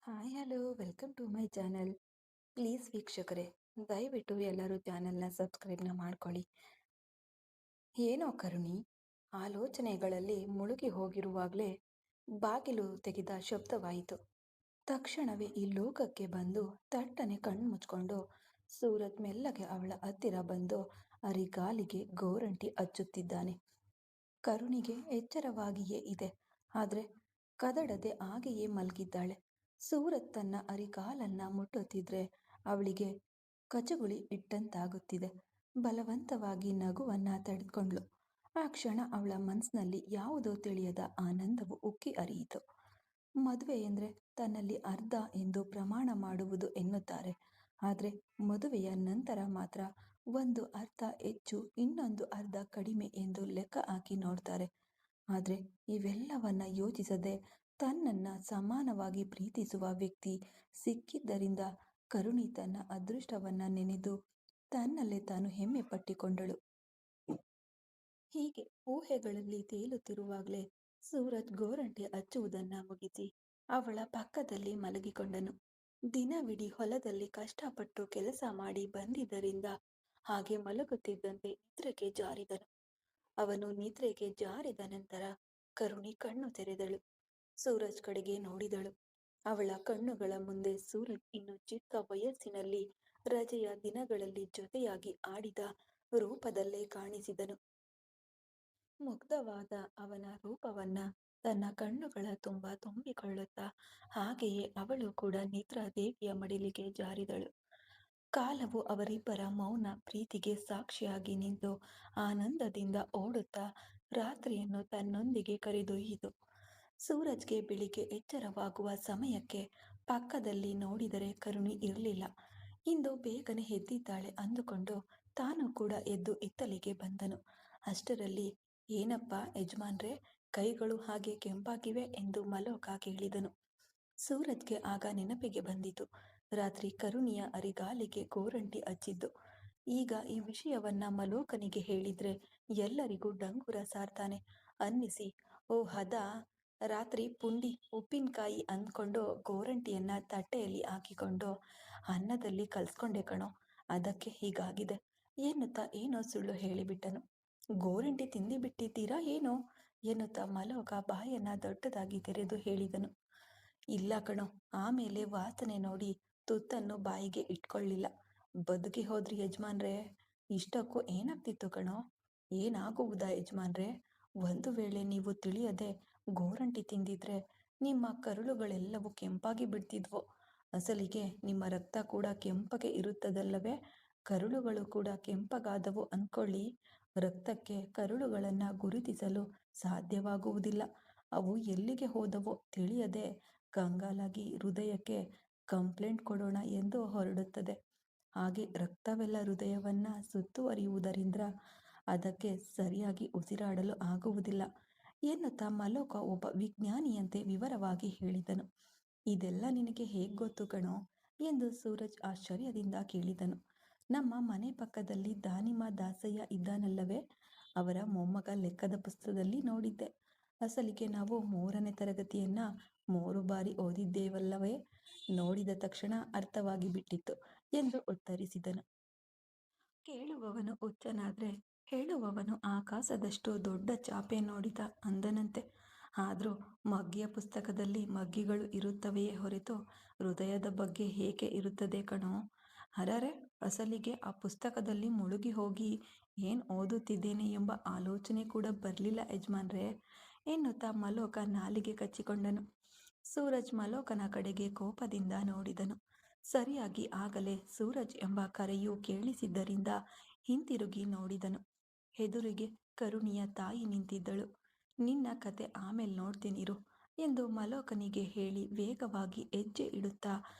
Hi hello welcome to my channel. Please ವೀಕ್ಷಕರೇ, ದಯವಿಟ್ಟು ಎಲ್ಲರೂ ಚಾನೆಲ್ನ ಸಬ್ಸ್ಕ್ರೈಬ್ನ ಮಾಡ್ಕೊಳ್ಳಿ. ಏನೋ ಕರುಣಿ ಆಲೋಚನೆಗಳಲ್ಲಿ ಮುಳುಗಿ ಹೋಗಿರುವಾಗಲೇ ಬಾಗಿಲು ತೆಗೆದ ಶಬ್ದವಾಯಿತು. ತಕ್ಷಣವೇ ಈ ಲೋಕಕ್ಕೆ ಬಂದು ತಟ್ಟನೆ ಕಣ್ಣು ಮುಚ್ಕೊಂಡು ಸೂರಜ್ ಮೆಲ್ಲಗೆ ಅವಳ ಹತ್ತಿರ ಬಂದು ಅರಿಗಾಲಿಗೆ ಗೋರಂಟಿ ಹಚ್ಚುತ್ತಿದ್ದಾನೆ. ಕರುಣಿಗೆ ಎಚ್ಚರವಾಗಿಯೇ ಇದೆ, ಆದರೆ ಕದಡದೆ ಹಾಗೆಯೇ ಮಲಗಿದ್ದಾಳೆ. ಸೂರತ್ ತನ್ನ ಅರಿಕಾಲನ್ನ ಮುಟ್ಟುತ್ತಿದ್ರೆ ಅವಳಿಗೆ ಕಚಗುಳಿ ಇಟ್ಟಂತಾಗುತ್ತಿದೆ. ಬಲವಂತವಾಗಿ ನಗುವನ್ನ ತಡೆದುಕೊಂಡ್ಳು. ಆ ಕ್ಷಣ ಅವಳ ಮನಸ್ಸಿನಲ್ಲಿ ಯಾವುದೋ ತಿಳಿಯದ ಆನಂದವು ಉಕ್ಕಿ ಹರಿಯಿತು. ಮದುವೆ ಎಂದ್ರೆ ತನ್ನಲ್ಲಿ ಅರ್ಧ ಎಂದು ಪ್ರಮಾಣ ಮಾಡುವುದು ಎನ್ನುತ್ತಾರೆ. ಆದರೆ ಮದುವೆಯ ನಂತರ ಮಾತ್ರ ಒಂದು ಅರ್ಧ ಹೆಚ್ಚು, ಇನ್ನೊಂದು ಅರ್ಧ ಕಡಿಮೆ ಎಂದು ಲೆಕ್ಕ ಹಾಕಿ ನೋಡ್ತಾರೆ. ಆದರೆ ಇವೆಲ್ಲವನ್ನ ಯೋಚಿಸದೆ ತನ್ನನ್ನ ಸಮಾನವಾಗಿ ಪ್ರೀತಿಸುವ ವ್ಯಕ್ತಿ ಸಿಕ್ಕಿದ್ದರಿಂದ ಕರುಣಿ ತನ್ನ ಅದೃಷ್ಟವನ್ನ ನೆನೆದು ತನ್ನಲ್ಲೇ ತಾನು ಹೆಮ್ಮೆ ಪಟ್ಟಿಕೊಂಡಳು. ಹೀಗೆ ಊಹೆಗಳಲ್ಲಿ ತೇಲುತ್ತಿರುವಾಗಲೇ ಸೂರಜ್ ಗೋರಂಟೆ ಹಚ್ಚುವುದನ್ನ ಮುಗಿಸಿ ಅವಳ ಪಕ್ಕದಲ್ಲಿ ಮಲಗಿಕೊಂಡನು. ದಿನವಿಡೀ ಹೊಲದಲ್ಲಿ ಕಷ್ಟಪಟ್ಟು ಕೆಲಸ ಮಾಡಿ ಬಂದಿದ್ದರಿಂದ ಹಾಗೆ ಮಲಗುತ್ತಿದ್ದಂತೆ ನಿದ್ರೆಗೆ ಜಾರಿದನು. ಅವನು ನಿದ್ರೆಗೆ ಜಾರಿದ ನಂತರ ಕರುಣಿ ಕಣ್ಣು ತೆರೆದಳು. ಸೂರಜ್ ಕಡೆಗೆ ನೋಡಿದಳು. ಅವಳ ಕಣ್ಣುಗಳ ಮುಂದೆ ಸೂರಜ್ ಇನ್ನು ಚಿಕ್ಕ ವಯಸ್ಸಿನಲ್ಲಿ ರಜೆಯ ದಿನಗಳಲ್ಲಿ ಜೊತೆಯಾಗಿ ಆಡಿದ ರೂಪದಲ್ಲೇ ಕಾಣಿಸಿದನು. ಮುಗ್ಧವಾದ ಅವನ ರೂಪವನ್ನ ತನ್ನ ಕಣ್ಣುಗಳ ತುಂಬ ತುಂಬಿಕೊಳ್ಳುತ್ತಾ ಹಾಗೆಯೇ ಅವಳು ಕೂಡ ನಿದ್ರಾ ದೇವಿಯ ಮಡಿಲಿಗೆ ಜಾರಿದಳು. ಕಾಲವು ಅವರಿಬ್ಬರ ಮೌನ ಪ್ರೀತಿಗೆ ಸಾಕ್ಷಿಯಾಗಿ ನಿಂತು ಆನಂದದಿಂದ ಓಡುತ್ತಾ ರಾತ್ರಿಯನ್ನು ತನ್ನೊಂದಿಗೆ ಕರೆದೊಯ್ಯಿತು. ಸೂರಜ್ಗೆ ಬೆಳಿಗ್ಗೆ ಎಚ್ಚರವಾಗುವ ಸಮಯಕ್ಕೆ ಪಕ್ಕದಲ್ಲಿ ನೋಡಿದರೆ ಕರುಣಿ ಇರಲಿಲ್ಲ. ಇಂದು ಬೇಗನೆ ಎದ್ದಿದ್ದಾಳೆ ಅಂದುಕೊಂಡು ತಾನು ಕೂಡ ಎದ್ದು ಇತ್ತಲಿಗೆ ಬಂದನು. ಅಷ್ಟರಲ್ಲಿ ಏನಪ್ಪ ಯಜಮಾನ್ರೆ, ಕೈಗಳು ಹಾಗೆ ಕೆಂಪಾಗಿವೆ ಎಂದು ಮಲೋಕ ಕೇಳಿದನು. ಸೂರಜ್ಗೆ ಆಗ ನೆನಪಿಗೆ ಬಂದಿತು, ರಾತ್ರಿ ಕರುಣಿಯ ಅರಿಗಾಲಿಗೆ ಗೋರಂಟಿ ಹಚ್ಚಿದ್ದು. ಈಗ ಈ ವಿಷಯವನ್ನ ಮಲೋಕನಿಗೆ ಹೇಳಿದ್ರೆ ಎಲ್ಲರಿಗೂ ಡಂಗುರ ಸಾರ್ತಾನೆ ಅನ್ನಿಸಿ, ಓ ಅದಾ, ರಾತ್ರಿ ಪುಂಡಿ ಉಪ್ಪಿನಕಾಯಿ ಅಂದ್ಕೊಂಡು ಗೋರಂಟಿಯನ್ನ ತಟ್ಟೆಯಲ್ಲಿ ಹಾಕಿಕೊಂಡು ಅನ್ನದಲ್ಲಿ ಕಲ್ಸ್ಕೊಂಡೆ ಕಣೋ, ಅದಕ್ಕೆ ಹೀಗಾಗಿದೆ ಎನ್ನುತ್ತಾ ಏನೋ ಸುಳ್ಳು ಹೇಳಿಬಿಟ್ಟನು. ಗೋರಂಟಿ ತಿಂದಿ ಬಿಟ್ಟಿದ್ದೀರಾ ಏನೋ ಎನ್ನುತ್ತಾ ಮಲೋಕ ಬಾಯನ್ನ ದೊಡ್ಡದಾಗಿ ತೆರೆದು ಹೇಳಿದನು. ಇಲ್ಲ ಕಣೋ, ಆಮೇಲೆ ವಾಸನೆ ನೋಡಿ ತುತ್ತನ್ನು ಬಾಯಿಗೆ ಇಟ್ಕೊಳ್ಳಿಲ್ಲ. ಬದುಕಿ ಹೋದ್ರಿ ಯಜಮಾನ್ರೆ. ಇಷ್ಟಕ್ಕೂ ಏನಾಗ್ತಿತ್ತು ಕಣೋ? ಏನಾಗುವುದಾ ಯಜಮಾನ್ರೆ? ಒಂದು ವೇಳೆ ನೀವು ತಿಳಿಯದೆ ಗೋರಂಟಿ ತಿಂದಿದ್ರೆ ನಿಮ್ಮ ಕರುಳುಗಳೆಲ್ಲವೂ ಕೆಂಪಾಗಿ ಬಿಡ್ತಿದ್ವು. ಅಸಲಿಗೆ ನಿಮ್ಮ ರಕ್ತ ಕೂಡ ಕೆಂಪಗೆ ಇರುತ್ತದಲ್ಲವೇ? ಕರುಳುಗಳು ಕೂಡ ಕೆಂಪಗಾದವು ಅಂದ್ಕೊಳ್ಳಿ. ರಕ್ತಕ್ಕೆ ಕರುಳುಗಳನ್ನ ಗುರುತಿಸಲು ಸಾಧ್ಯವಾಗುವುದಿಲ್ಲ. ಅವು ಎಲ್ಲಿಗೆ ಹೋದವೋ ತಿಳಿಯದೆ ಕಂಗಾಲಾಗಿ ಹೃದಯಕ್ಕೆ ಕಂಪ್ಲೇಂಟ್ ಕೊಡೋಣ ಎಂದು ಹೊರಡುತ್ತದೆ. ಹಾಗೆ ರಕ್ತವೆಲ್ಲ ಹೃದಯವನ್ನ ಸುತ್ತುವರಿಯುವುದರಿಂದ ಅದಕ್ಕೆ ಸರಿಯಾಗಿ ಉಸಿರಾಡಲು ಆಗುವುದಿಲ್ಲ ಎನ್ನುತ್ತಾ ಮಲೋಕ ಒಬ್ಬ ವಿಜ್ಞಾನಿಯಂತೆ ವಿವರವಾಗಿ ಹೇಳಿದನು. ಇದೆಲ್ಲ ನಿನಗೆ ಹೇಗ್ ಗೊತ್ತು ಕಣೋ ಎಂದು ಸೂರಜ್ ಆಶ್ಚರ್ಯದಿಂದ ಕೇಳಿದನು. ನಮ್ಮ ಮನೆ ಪಕ್ಕದಲ್ಲಿ ದಾನಿಮ ದಾಸಯ್ಯ ಇದ್ದಾನಲ್ಲವೇ, ಅವರ ಮೊಮ್ಮಗ ಲೆಕ್ಕದ ಪುಸ್ತಕದಲ್ಲಿ ನೋಡಿದ್ದೆ. ಅಸಲಿಗೆ ನಾವು 3ನೇ ತರಗತಿಯನ್ನ 3 ಬಾರಿ ಓದಿದ್ದೇವಲ್ಲವೇ, ನೋಡಿದ ತಕ್ಷಣ ಅರ್ಥವಾಗಿ ಬಿಟ್ಟಿತ್ತು ಎಂದು ಉತ್ತರಿಸಿದನು. ಕೇಳುವವನು ಹುಚ್ಚನಾದ್ರೆ ಹೇಳುವವನು ಆಕಾಶದಷ್ಟು ದೊಡ್ಡ ಚಾಪೆ ನೋಡಿದ ಅಂದನಂತೆ. ಆದ್ರೂ ಮಗ್ಗಿಯ ಪುಸ್ತಕದಲ್ಲಿ ಮಗ್ಗಿಗಳು ಇರುತ್ತವೆಯೇ ಹೊರತು ಹೃದಯದ ಬಗ್ಗೆ ಏಕೆ ಇರುತ್ತದೆ ಕಣೋ? ಅರರೆ, ಅಸಲಿಗೆ ಆ ಪುಸ್ತಕದಲ್ಲಿ ಮುಳುಗಿ ಹೋಗಿ ಏನ್ ಓದುತ್ತಿದ್ದೇನೆ ಎಂಬ ಆಲೋಚನೆ ಕೂಡ ಬರಲಿಲ್ಲ ಯಜಮಾನ್ರೆ ಎನ್ನುತ್ತಾ ಮಲೋಕ ನಾಲಿಗೆ ಕಚ್ಚಿಕೊಂಡನು. ಸೂರಜ್ ಮಲೋಕನ ಕಡೆಗೆ ಕೋಪದಿಂದ ನೋಡಿದನು. ಸರಿಯಾಗಿ ಆಗಲೇ ಸೂರಜ್ ಎಂಬ ಕರೆಯು ಕೇಳಿಸಿದ್ದರಿಂದ ಹಿಂತಿರುಗಿ ನೋಡಿದನು. ಎದುರಿಗೆ ಕರುಣಿಯ ತಾಯಿ ನಿಂತಿದ್ದಳು. ನಿನ್ನ ಕತೆ ಆಮೇಲೆ ನೋಡ್ತೀನಿರು ಎಂದು ಮಲೋಕನಿಗೆ ಹೇಳಿ ವೇಗವಾಗಿ ಹೆಜ್ಜೆ ಇಡುತ್ತಾ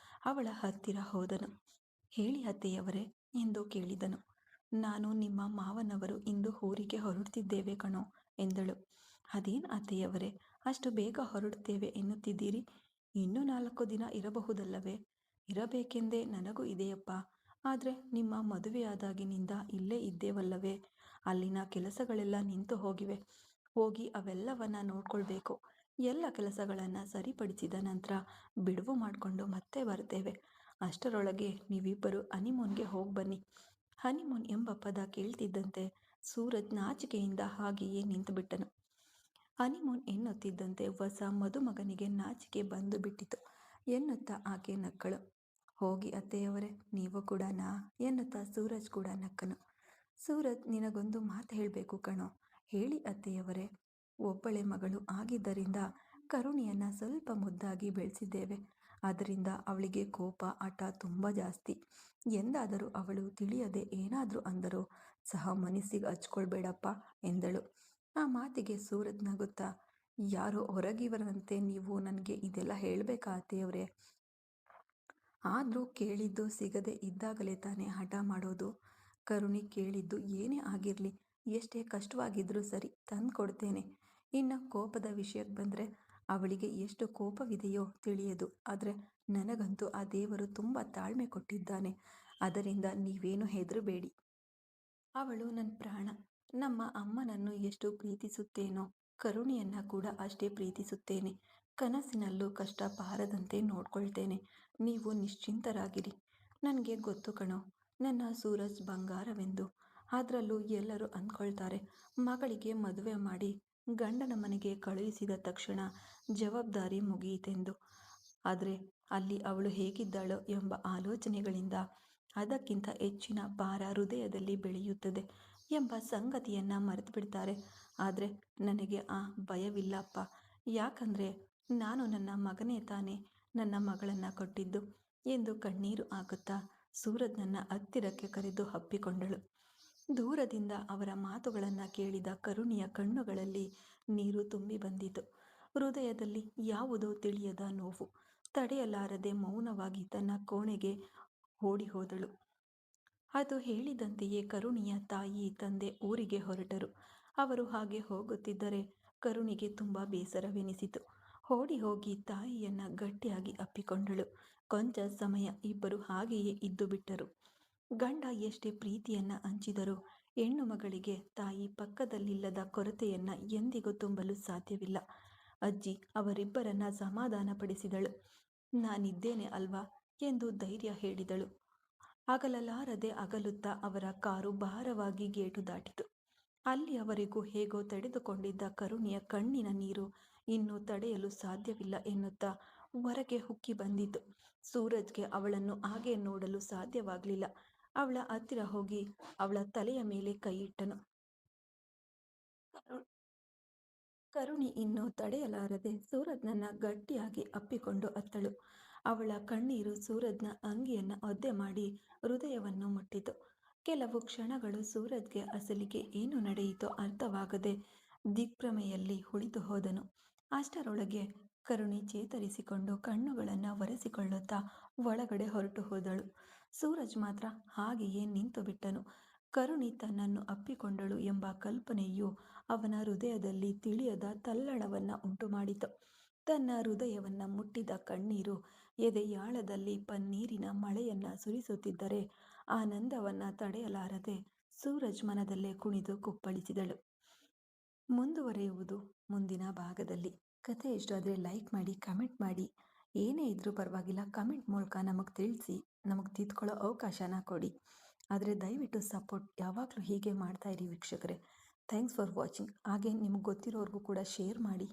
ಅವಳ ಹತ್ತಿರ ಹೋದನು. ಹೇಳಿ ಅತ್ತೆಯವರೇ ಎಂದು ಕೇಳಿದನು. ನಾನು ನಿಮ್ಮ ಮಾವನವರು ಇಂದು ಊರಿಗೆ ಹೊರಡ್ತಿದ್ದೇವೆ ಕಣೋ ಎಂದಳು. ಅದೇನ್ ಅತ್ತೆಯವರೇ, ಅಷ್ಟು ಬೇಗ ಹೊರಡುತ್ತೇವೆ ಎನ್ನುತ್ತಿದ್ದೀರಿ? ಇನ್ನೂ 4 ದಿನ ಇರಬಹುದಲ್ಲವೇ? ಇರಬೇಕೆಂದೇ ನನಗೂ ಇದೆಯಪ್ಪ. ಆದರೆ ನಿಮ್ಮ ಮದುವೆಯಾದಾಗಿನಿಂದ ಇಲ್ಲೇ ಇದ್ದೇವಲ್ಲವೇ, ಅಲ್ಲಿನ ಕೆಲಸಗಳೆಲ್ಲ ನಿಂತು ಹೋಗಿವೆ. ಹೋಗಿ ಅವೆಲ್ಲವನ್ನ ನೋಡ್ಕೊಳ್ಬೇಕು. ಎಲ್ಲ ಕೆಲಸಗಳನ್ನು ಸರಿಪಡಿಸಿದ ನಂತರ ಬಿಡುವು ಮಾಡಿಕೊಂಡು ಮತ್ತೆ ಬರ್ತೇವೆ. ಅಷ್ಟರೊಳಗೆ ನೀವಿಬ್ಬರು ಹನಿಮೂನ್ಗೆ ಹೋಗಿ ಬನ್ನಿ. ಹನಿಮೂನ್ ಎಂಬ ಪದ ಕೇಳ್ತಿದ್ದಂತೆ ಸೂರಜ್ ನಾಚಿಕೆಯಿಂದ ಹಾಗೆಯೇ ನಿಂತುಬಿಟ್ಟನು. ಹನಿಮೂನ್ ಎನ್ನುತ್ತಿದ್ದಂತೆ ಹೊಸ ಮದುಮಗನಿಗೆ ನಾಚಿಕೆ ಬಂದು ಬಿಟ್ಟಿತು ಎನ್ನುತ್ತಾ ಆಕೆ ನಕ್ಕಳು. ಹೋಗಿ ಅತ್ತೆಯವರೇ, ನೀವು ಕೂಡನಾ ಎನ್ನುತ್ತಾ ಸೂರಜ್ ಕೂಡ ನಕ್ಕನು. ಸೂರಜ್, ನಿನಗೊಂದು ಮಾತು ಹೇಳಬೇಕು ಕಣೋ. ಹೇಳಿ ಅತ್ತೆಯವರೇ. ಒಬ್ಬಳೆ ಮಗಳು ಆಗಿದ್ದರಿಂದ ಕರುಣಿಯನ್ನ ಸ್ವಲ್ಪ ಮುದ್ದಾಗಿ ಬೆಳೆಸಿದ್ದೇವೆ. ಅದರಿಂದ ಅವಳಿಗೆ ಕೋಪ ಹಠ ತುಂಬ ಜಾಸ್ತಿ. ಎಂದಾದರೂ ಅವಳು ತಿಳಿಯದೆ ಏನಾದರೂ ಅಂದರೂ ಸಹ ಮನಸ್ಸಿಗೆ ಹಚ್ಕೊಳ್ಬೇಡಪ್ಪ ಎಂದಳು. ಆ ಮಾತಿಗೆ ಸೂರಜ್ ನಗುತ್ತಾ, ಯಾರೋ ಹೊರಗಿವರಂತೆ ನೀವು ನನಗೆ ಇದೆಲ್ಲ ಹೇಳಬೇಕಾ ಅತ್ತೆಯವರೇ? ಆದರೂ ಕೇಳಿದ್ದು ಸಿಗದೆ ಇದ್ದಾಗಲೇ ತಾನೇ ಹಠ ಮಾಡೋದು. ಕರುಣಿ ಕೇಳಿದ್ದು ಏನೇ ಆಗಿರಲಿ, ಎಷ್ಟೇ ಕಷ್ಟವಾಗಿದ್ರೂ ಸರಿ ತಂದು ಕೊಡ್ತೇನೆ. ಇನ್ನು ಕೋಪದ ವಿಷಯಕ್ಕೆ ಬಂದರೆ ಅವಳಿಗೆ ಎಷ್ಟು ಕೋಪವಿದೆಯೋ ತಿಳಿಯದು. ಆದರೆ ನನಗಂತೂ ಆ ದೇವರು ತುಂಬ ತಾಳ್ಮೆ ಕೊಟ್ಟಿದ್ದಾನೆ. ಅದರಿಂದ ನೀವೇನು ಹೆದರಬೇಡಿ. ಅವಳು ನನ್ನ ಪ್ರಾಣ. ನಮ್ಮ ಅಮ್ಮನನ್ನು ಎಷ್ಟು ಪ್ರೀತಿಸುತ್ತೇನೋ ಕರುಣಿಯನ್ನ ಕೂಡ ಅಷ್ಟೇ ಪ್ರೀತಿಸುತ್ತೇನೆ. ಕನಸಿನಲ್ಲೂ ಕಷ್ಟ ಬಾರದಂತೆ ನೋಡ್ಕೊಳ್ತೇನೆ. ನೀವು ನಿಶ್ಚಿಂತರಾಗಿರಿ. ನನಗೆ ಗೊತ್ತು ಕಣೋ, ನನ್ನ ಸೂರಜ್ ಬಂಗಾರವೆಂದು. ಅದರಲ್ಲೂ ಎಲ್ಲರೂ ಅಂದ್ಕೊಳ್ತಾರೆ ಮಗಳಿಗೆ ಮದುವೆ ಮಾಡಿ ಗಂಡನ ಮನೆಗೆ ಕಳುಹಿಸಿದ ತಕ್ಷಣ ಜವಾಬ್ದಾರಿ ಮುಗಿಯಿತೆಂದು. ಆದರೆ ಅಲ್ಲಿ ಅವಳು ಹೇಗಿದ್ದಾಳೋ ಎಂಬ ಆಲೋಚನೆಗಳಿಂದ ಅದಕ್ಕಿಂತ ಹೆಚ್ಚಿನ ಭಾರ ಹೃದಯದಲ್ಲಿ ಬೆಳೆಯುತ್ತದೆ ಎಂಬ ಸಂಗತಿಯನ್ನು ಮರೆತು ಬಿಡ್ತಾರೆ. ಆದರೆ ನನಗೆ ಆ ಭಯವಿಲ್ಲಪ್ಪ. ಯಾಕಂದರೆ ನಾನು ನನ್ನ ಮಗನೇ ತಾನೇ ನನ್ನ ಮಗಳನ್ನು ಕೊಟ್ಟಿದ್ದು ಎಂದು ಕಣ್ಣೀರು ಹಾಕುತ್ತಾ ಸೂರಜ್ನನ್ನ ಹತ್ತಿರಕ್ಕೆ ಕರೆದು ಅಪ್ಪಿಕೊಂಡಳು. ದೂರದಿಂದ ಅವರ ಮಾತುಗಳನ್ನು ಕೇಳಿದ ಕರುಣಿಯ ಕಣ್ಣುಗಳಲ್ಲಿ ನೀರು ತುಂಬಿ ಬಂದಿತು. ಹೃದಯದಲ್ಲಿ ಯಾವುದೋ ತಿಳಿಯದ ನೋವು. ತಡೆಯಲಾರದೆ ಮೌನವಾಗಿ ತನ್ನ ಕೋಣೆಗೆ ಓಡಿ ಹೋದಳು. ಅದು ಹೇಳಿದಂತೆಯೇ ಕರುಣಿಯ ತಾಯಿ ತಂದೆ ಊರಿಗೆ ಹೊರಟರು. ಅವರು ಹಾಗೆ ಹೋಗುತ್ತಿದ್ದರೆ ಕರುಣಿಗೆ ತುಂಬ ಬೇಸರವೆನಿಸಿತು. ಓಡಿ ಹೋಗಿ ತಾಯಿಯನ್ನ ಗಟ್ಟಿಯಾಗಿ ಅಪ್ಪಿಕೊಂಡಳು. ಕೊಂಚ ಸಮಯ ಇಬ್ಬರು ಹಾಗೆಯೇ ಇದ್ದು ಬಿಟ್ಟರು. ಗಂಡ ಎಷ್ಟೇ ಪ್ರೀತಿಯನ್ನ ಹಂಚಿದರೂ ಹೆಣ್ಣು ಮಗಳಿಗೆ ತಾಯಿ ಪಕ್ಕದಲ್ಲಿಲ್ಲದ ಕೊರತೆಯನ್ನ ಎಂದಿಗೂ ತುಂಬಲು ಸಾಧ್ಯವಿಲ್ಲ. ಅಜ್ಜಿ ಅವರಿಬ್ಬರನ್ನ ಸಮಾಧಾನಪಡಿಸಿದಳು. ನಾನಿದ್ದೇನೆ ಅಲ್ವಾ ಎಂದು ಧೈರ್ಯ ಹೇಳಿದಳು. ಅಗಲಲಾರದೆ ಅಗಲುತ್ತಾ ಅವರ ಕಾರು ಭಾರವಾಗಿ ಗೇಟು ದಾಟಿತು. ಅಲ್ಲಿಯವರೆಗೂ ಹೇಗೋ ತಡೆದುಕೊಂಡಿದ್ದ ಕರುಣಿಯ ಕಣ್ಣಿನ ನೀರು ಇನ್ನೂ ತಡೆಯಲು ಸಾಧ್ಯವಿಲ್ಲ ಎನ್ನುತ್ತಾ ಹೊರಗೆ ಉಕ್ಕಿ ಬಂದಿತು. ಸೂರಜ್ಗೆ ಅವಳನ್ನು ಹಾಗೆ ನೋಡಲು ಸಾಧ್ಯವಾಗಲಿಲ್ಲ. ಅವಳ ಹತ್ತಿರ ಹೋಗಿ ಅವಳ ತಲೆಯ ಮೇಲೆ ಕೈ ಇಟ್ಟನು. ಕರುಣಿ ಇನ್ನೂ ತಡೆಯಲಾರದೆ ಸೂರಜ್ನನ್ನ ಗಟ್ಟಿಯಾಗಿ ಅಪ್ಪಿಕೊಂಡು ಅತ್ತಳು. ಅವಳ ಕಣ್ಣೀರು ಸೂರಜ್ನ ಅಂಗಿಯನ್ನು ಒದ್ದೆ ಮಾಡಿ ಹೃದಯವನ್ನು ಮುಟ್ಟಿತು. ಕೆಲವು ಕ್ಷಣಗಳು ಸೂರಜ್ಗೆ ಅಸಲಿಗೆ ಏನು ನಡೆಯಿತೋ ಅರ್ಥವಾಗದೆ ದಿಗ್ಭ್ರಮೆಯಲ್ಲಿ ಉಳಿದು ಹೋದನು. ಅಷ್ಟರೊಳಗೆ ಕರುಣಿ ಚೇತರಿಸಿಕೊಂಡು ಕಣ್ಣುಗಳನ್ನು ಒರೆಸಿಕೊಳ್ಳುತ್ತಾ ಒಳಗಡೆ ಹೊರಟು ಹೋದಳು. ಸೂರಜ್ ಮಾತ್ರ ಹಾಗೆಯೇ ನಿಂತು ಬಿಟ್ಟನು. ಕರುಣಿ ತನ್ನನ್ನು ಅಪ್ಪಿಕೊಂಡಳು ಎಂಬ ಕಲ್ಪನೆಯು ಅವನ ಹೃದಯದಲ್ಲಿ ತಿಳಿಯದ ತಲ್ಲಣವನ್ನು ಉಂಟುಮಾಡಿತು. ತನ್ನ ಹೃದಯವನ್ನ ಮುಟ್ಟಿದ ಕಣ್ಣೀರು ಎದೆಯಾಳದಲ್ಲಿ ಪನ್ನೀರಿನ ಮಳೆಯನ್ನ ಸುರಿಸುತ್ತಿದ್ದರೆ ಆನಂದವನ್ನ ತಡೆಯಲಾರದೆ ಸೂರಜ್ ಮನದಲ್ಲೇ ಕುಣಿದು ಕುಪ್ಪಳಿಸಿದಳು. ಮುಂದುವರೆಯುವುದು ಮುಂದಿನ ಭಾಗದಲ್ಲಿ. ಕಥೆ ಇಷ್ಟ ಆದರೆ ಲೈಕ್ ಮಾಡಿ, ಕಮೆಂಟ್ ಮಾಡಿ. ಏನೇ ಇದ್ರೂ ಪರವಾಗಿಲ್ಲ, ಕಮೆಂಟ್ ಮೂಲಕ ನಮಗೆ ತಿಳಿಸಿ, ನಮಗೆ ತಿದ್ಕೊಳ್ಳೋ ಅವಕಾಶನ ಕೊಡಿ. ಆದರೆ ದಯವಿಟ್ಟು ಸಪೋರ್ಟ್ ಯಾವಾಗಲೂ ಹೀಗೆ ಮಾಡ್ತಾ ಇರಿ ವೀಕ್ಷಕರೇ. Thanks for watching. ಹಾಗೆ ನಿಮ್ಗೆ ಗೊತ್ತಿರೋರ್ಗೂ ಕೂಡ ಶೇರ್ ಮಾಡಿ.